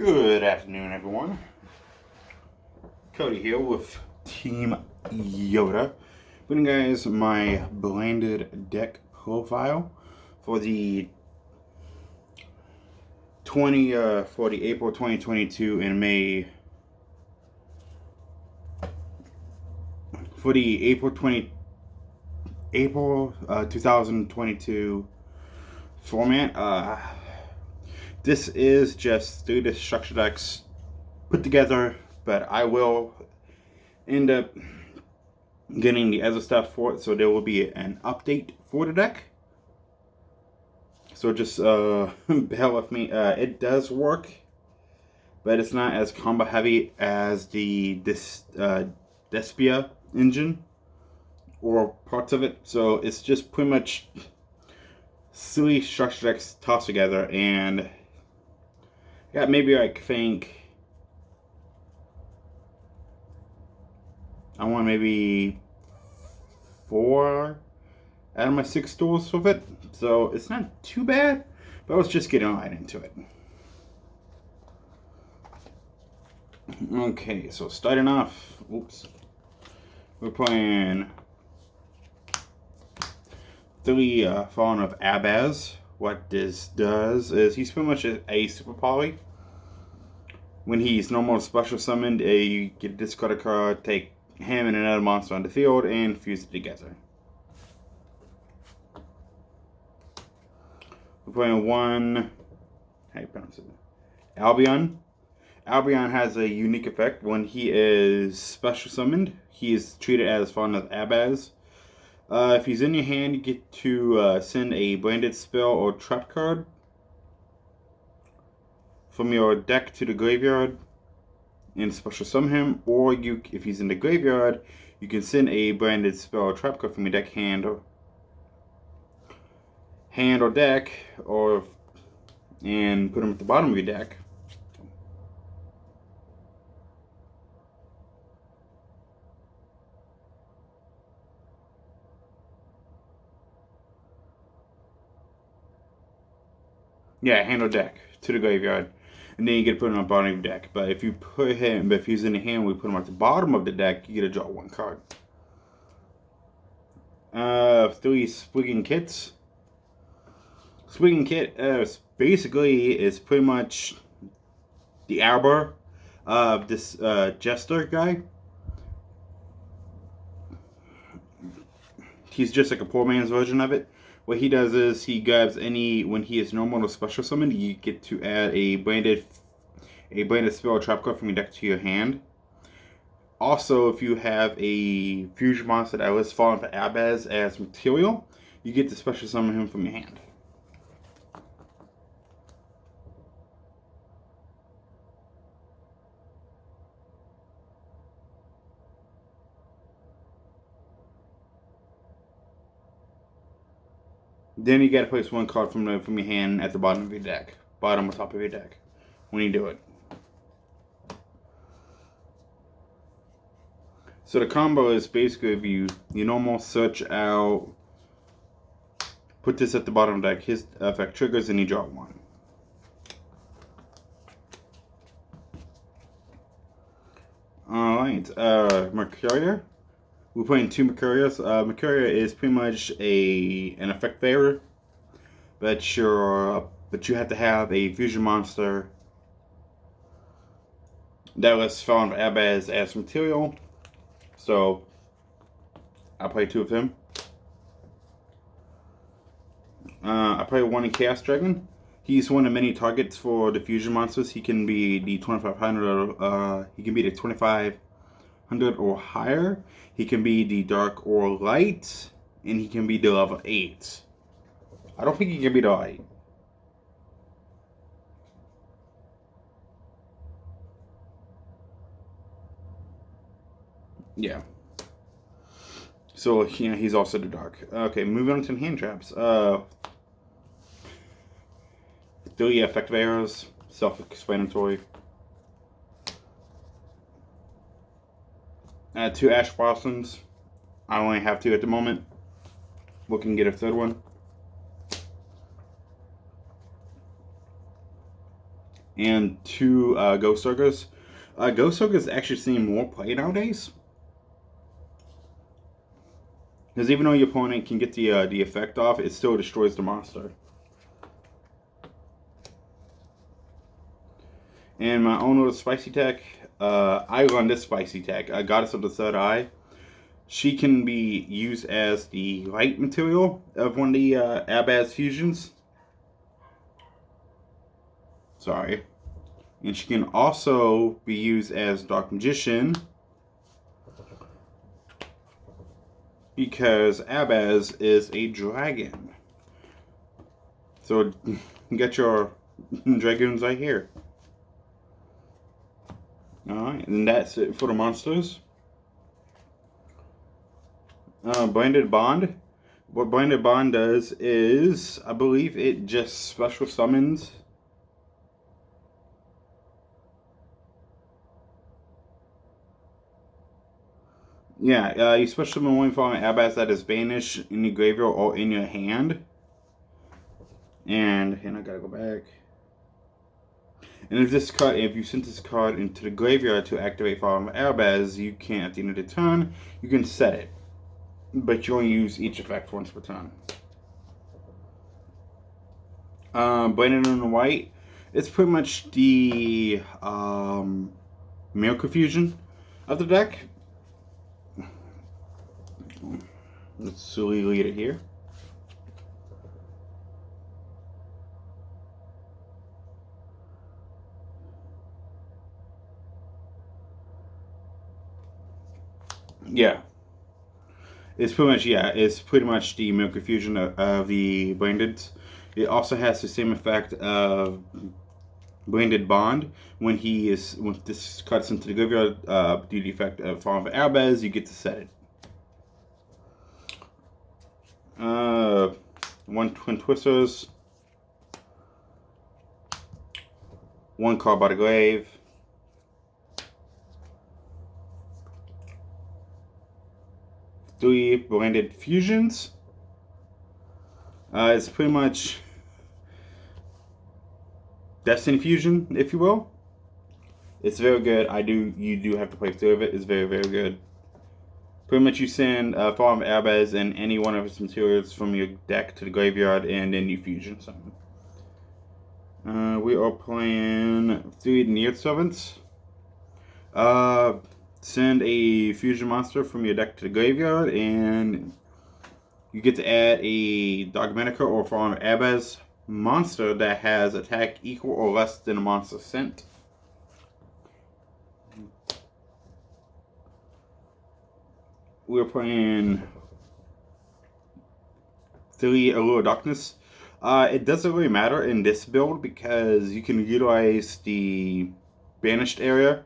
Good afternoon, everyone. Cody here with Team Yoda, bringing guys my blended deck profile for the April 2022 and May for the April 2022 format. This is just 3 destruction decks put together, but I will end up getting the other stuff for it, so there will be an update for the deck. So just bear with me. It does work, but it's not as combo heavy as the Despia engine or parts of it. So it's just pretty much 3 structure decks tossed together, and yeah, maybe I think I want maybe 4 out of my 6 duels with it, so it's not too bad, but I was just getting right into it. Okay, so starting off, we're playing 3 Fallen of Albaz. What this does is he's pretty much a super poly. When he's normal special summoned, you get a discard a card, take him and another monster on the field, and fuse it together. We're playing one, how you pronounce it? Albion. Albion has a unique effect. When he is special summoned, he is treated as Fallen of Albaz. If he's in your hand, you get to send a branded spell or trap card from your deck to the graveyard and special summon him, or if he's in the graveyard, you can send a branded spell or trap card from your deck, hand or deck, and put him at the bottom of your deck. Yeah, hand or deck to the graveyard, and then you get to put him on the bottom of your deck. But if he's in the hand, we put him at the bottom of the deck, you get to draw 1 card. 3 Swigging Kits. Swigging Kit basically is pretty much the Arbor of this Jester guy. He's just like a poor man's version of it. What he does is he grabs when he is normal or special summoned, you get to add a branded spell or trap card from your deck to your hand. Also, if you have a fusion monster that was Fallen for Albaz as material, you get to special summon him from your hand. Then you gotta place 1 card from your hand at the bottom of your deck, bottom or top of your deck, when you do it. So the combo is basically if you normal search out, put this at the bottom of the deck, his effect triggers, and you draw 1. Alright, Mercuria. We're playing 2 Mercurias. Mercuria is pretty much an effect bearer, but you have to have a fusion monster that was found as material. So I play 2 of him. I play 1 in Chaos Dragon. He's one of many targets for the fusion monsters. He can be the 2500. He can be the 2500 or higher. He can be the dark or light, and he can be the level 8. I don't think he can be the light. Yeah. So he's also the dark. Okay, moving on to hand traps. 3 effective arrows, self-explanatory. 2 Ash Blossoms. I only have 2 at the moment. Looking to get a 3rd one. and 2 Ghost Circus. Ghost Circus actually seem more play nowadays. Because even though your opponent can get the effect off, it still destroys the monster. And my own little spicy tech, I run this spicy tech, Goddess of the Third Eye. She can be used as the light material of one of the Albaz fusions. Sorry. And she can also be used as Dark Magician, because Albaz is a dragon. So you got your dragoons right here. Alright, and that's it for the monsters. Blinded Bond. What Blinded Bond does is, I believe it just special summons. Yeah, you special summon one from Albaz that is banished in your graveyard or in your hand. And I gotta go back. And if you send this card into the graveyard to activate Fallen Albaz, you can, at the end of the turn, you can set it. But you only use each effect once per turn. Blended in the white, it's pretty much the Miracle Fusion of the deck. Let's slowly lead it here. Yeah. It's pretty much the Miracle Fusion of the Blended. It also has the same effect of Blended Bond. When this cuts into the graveyard, due to the effect of Fallen Albaz, you get to set it. One Twin Twisters, 1 card by the grave, 3 Blended Fusions. It's pretty much Destiny Fusion, if you will. It's very good. You do have to play through of it. It's very, very good. Pretty much you send Fallen Albaz and any one of its materials from your deck to the graveyard, and then you fusion something. We are playing 3 Near Servants. Send a fusion monster from your deck to the graveyard, and you get to add a Dogmatica or Fallen Albaz monster that has attack equal or less than a monster sent. We're playing 3 Allure of Darkness. It doesn't really matter in this build because you can utilize the banished area.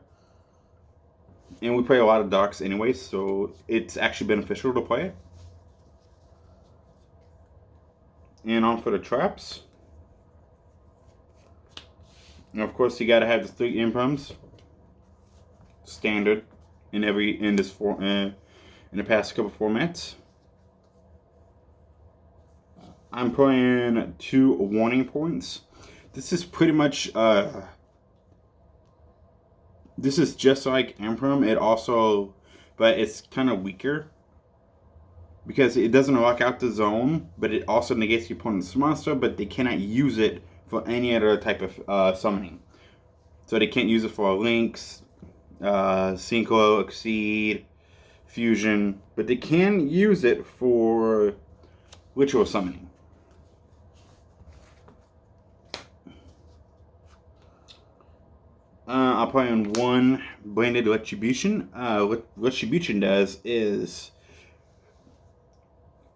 And we play a lot of darks anyway, so it's actually beneficial to play it. And on for the traps. And of course, you gotta have the 3 imprims. Standard in the past couple formats. I'm playing 2 warning points. This is pretty much this is just like Imprim. But it's kind of weaker because it doesn't lock out the zone, but it also negates the opponent's monster, but they cannot use it for any other type of summoning. So they can't use it for Lynx, Synchro, Exceed, Fusion, but they can use it for Ritual Summoning. I'll play on 1 Blended Retribution. What Retribution does is,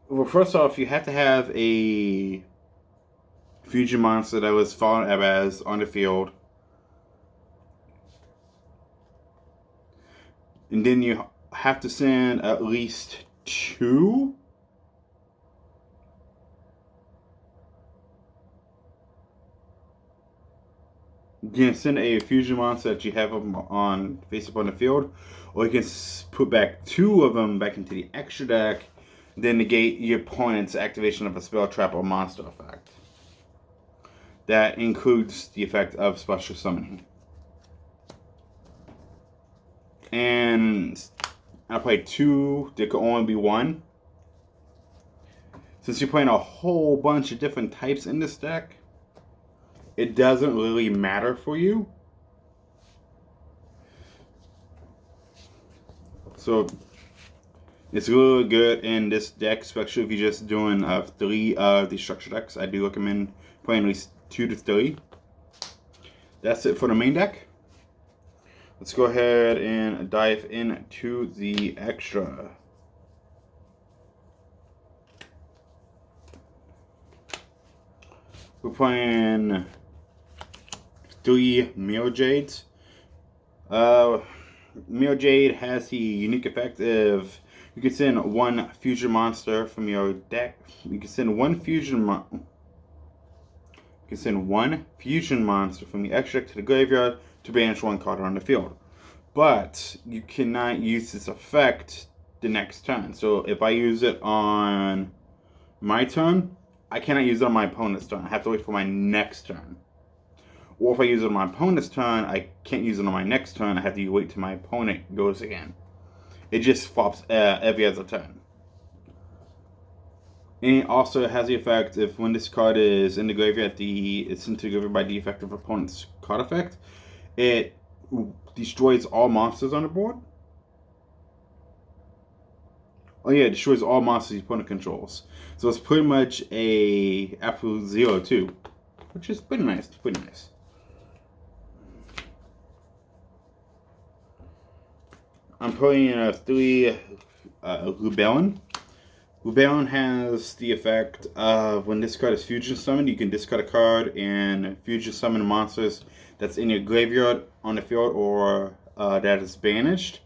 well, first off, you have to have a fusion monster that was Fallen Albaz on the field. And then you have to send at least 2. You can send a fusion monster that you have on face up on the field, or you can put back 2 of them back into the extra deck, then negate your opponent's activation of a spell, trap, or monster effect. that includes the effect of special summoning. And I played 2, there could only be 1. Since you're playing a whole bunch of different types in this deck, it doesn't really matter for you. So it's really good in this deck, especially if you're just doing 3 of the structure decks. I do recommend playing at least 2 to 3. That's it for the main deck. Let's go ahead and dive into the extra. We're playing 3 Mirror Jades. Mirror Jade has the unique effect of you can send 1 fusion monster from your deck. You can send 1 fusion monster from the extra deck to the graveyard to banish 1 card on the field. But you cannot use this effect the next turn. So if I use it on my turn, I cannot use it on my opponent's turn. I have to wait for my next turn. Or if I use it on my opponent's turn, I can't use it on my next turn. I have to wait till my opponent goes again. It just flops every other turn. And it also has the effect if when this card is in the graveyard, it's sent to the graveyard by the effect of opponent's card effect, it destroys all monsters on the board. Oh yeah, it destroys all monsters the opponent controls. So it's pretty much a absolute 0/2, which is pretty nice. Pretty nice. I'm playing 3 Rebellion. Rebellion has the effect of when this card is fusion summoned, you can discard a card and fusion summon monsters that's in your graveyard on the field or that is banished.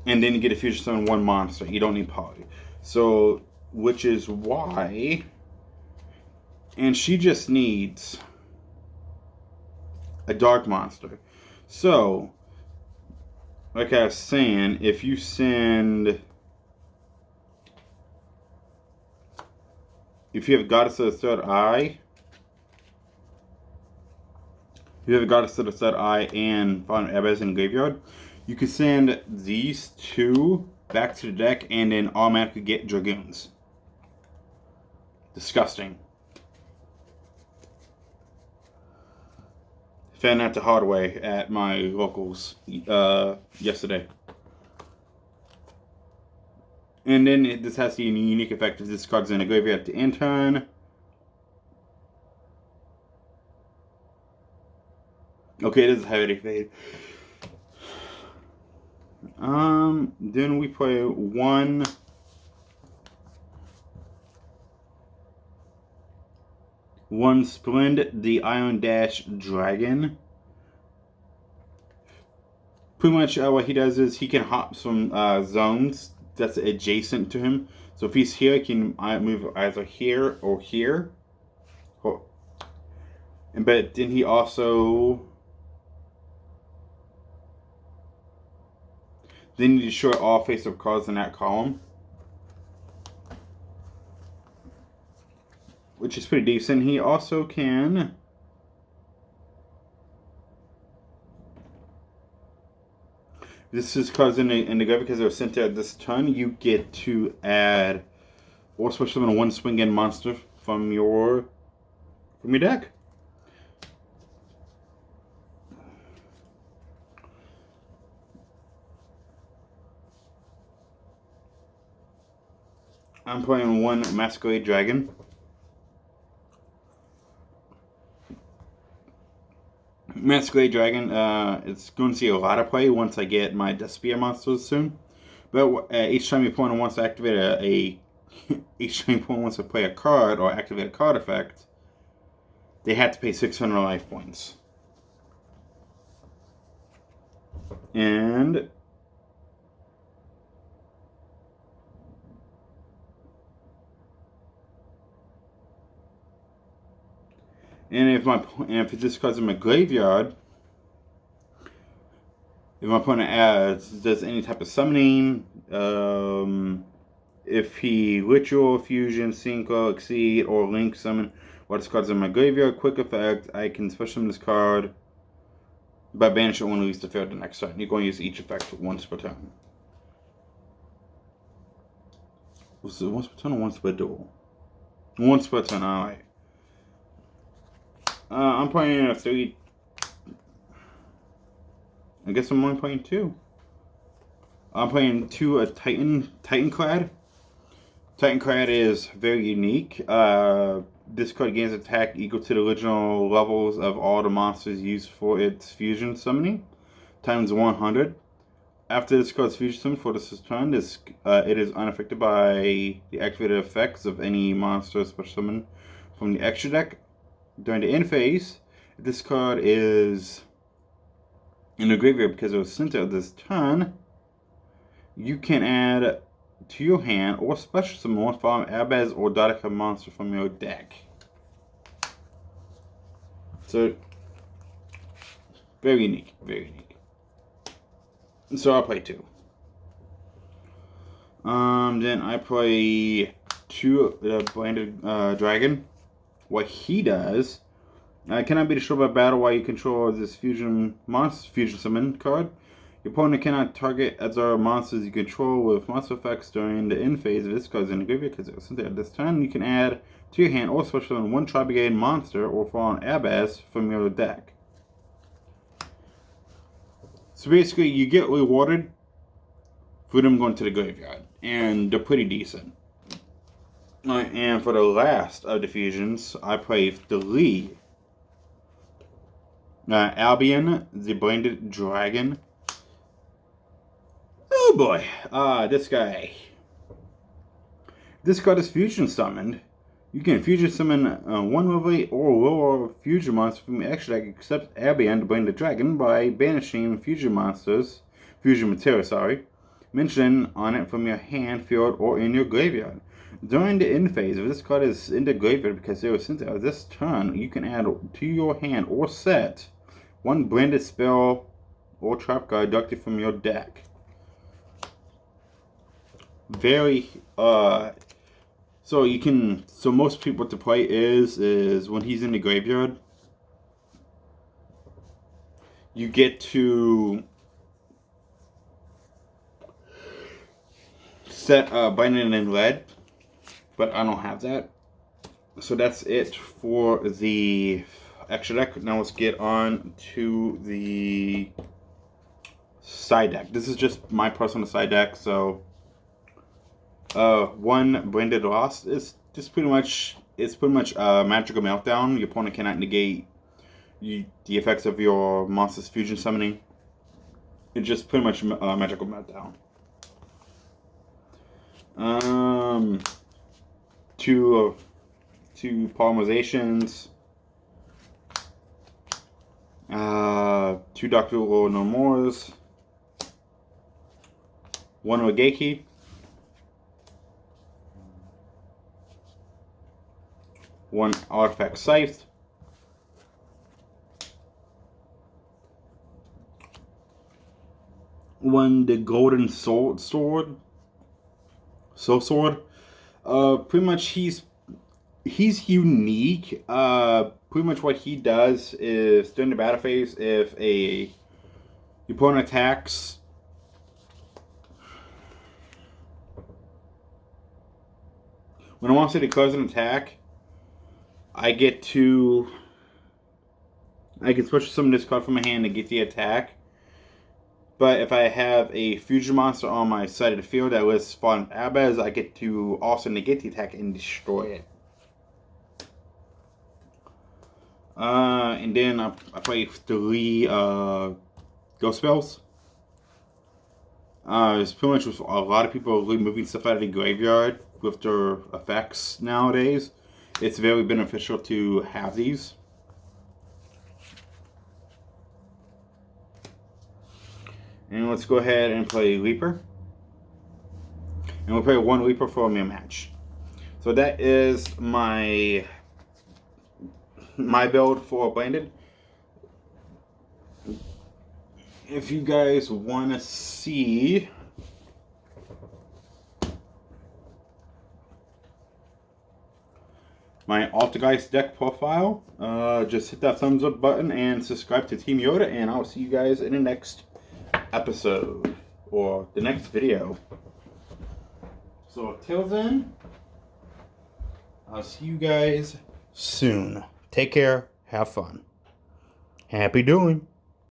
And then you get a fusion summon 1 monster. You don't need poly. So, which is why, and she just needs a dark monster. So, like I was saying, if you have Goddess of the Third Eye, and find Albaz in the graveyard, you can send these 2 back to the deck and then automatically get Dragoons. Disgusting. Found out the hard way at my locals yesterday. And then this has the unique effect of this card's in the graveyard at the end turn. Okay, this is heavy fade. Then we play 1 Splend, the Iron Dash Dragon. Pretty much what he does is he can hop some zones that's adjacent to him. So if he's here, he can move either here or here. But then he also you destroy all face-up cards in that column, which is pretty decent. He also can this is cards in the graveyard because they were sent out this turn. You get to add or special summon 1 swing in monster from your deck. I'm playing 1 Masquerade Dragon. Masquerade Dragon, it's going to see a lot of play once I get my Despia monsters soon. But each time your opponent wants to activate each time your opponent wants to play a card or activate a card effect, they have to pay 600 life points. And if this card's in my graveyard, if my opponent does any type of summoning, if he Ritual, Fusion, Synchro, Exceed, or Link summon While this card's in my graveyard, quick effect, I can special summon this card by banishing one release the field the next turn. You're going to use each effect once per turn. Was it once per turn or once per duel? Once per turn, alright. I'm playing a 3. I guess I'm only playing 2. I'm playing 2 a Titanclad. Titanclad is very unique. This card gains attack equal to the original levels of all the monsters used for its fusion summoning, times 100. After this card's fusion summon for this turn, it is unaffected by the activated effects of any monster special summon from the extra deck. During the end phase, if this card is in the graveyard because it was center of this turn, you can add to your hand or special summon one from Albaz or Dodeka monster from your deck. So, very unique, very unique. So I'll play 2. Then I play 2 Blinded Dragon. What he does, cannot be destroyed by battle while you control this fusion summon card. Your opponent cannot target other monsters you control with monster effects during the end phase of this card's in the graveyard because it was sent at this time. You can add to your hand or special summon one Tri-Brigade monster or Fallen Albaz from your deck. So basically, you get rewarded for them going to the graveyard, and they're pretty decent. And for the last of the fusions, I play 3 Albion, the Blinded Dragon. Oh boy, this guy. This card is fusion summoned. You can fusion summon 1 level 8 or lower fusion monster from your extra deck except Albion, the Blinded Dragon, by banishing fusion material, mentioned on it from your hand, field, or in your graveyard. During the end phase, if this card is in the graveyard because it was sent out this turn, you can add to your hand or set 1 branded spell or trap card deducted from your deck. Very, so most people what to play is when he's in the graveyard, you get to set Binding in Lead, but I don't have that. So that's it for the extra deck. Now let's get on to the side deck. This is just my personal side deck, so 1 Branded Lost is just pretty much Magical Meltdown. Your opponent cannot negate the effects of your monster's fusion summoning. It's just pretty much Magical Meltdown. 2 polymerizations, 2 Dr. Lord No Mores, 1 Ogeki, 1 Artifact Scythe, 1 the Golden Soul Sword. Pretty much he's unique. Pretty much what he does is during the battle phase, if your opponent attacks, when a monster declares an attack, I can special summon this card from my hand to get the attack. But if I have a fusion monster on my side of the field that lists Fallen Albaz, I get to also negate the attack and destroy it. And then I play 3 ghost spells. It's pretty much with a lot of people removing stuff out of the graveyard with their effects nowadays. It's very beneficial to have these. And let's go ahead and play Leaper. And we'll play 1 Leaper for a mirror match. So that is my build for Blinded. If you guys want to see my Altergeist deck profile. Just hit that thumbs up button and subscribe to Team Yoda, and I'll see you guys in the next episode or the next video. So till then, I'll see you guys soon. Take care. Have fun. Happy dueling.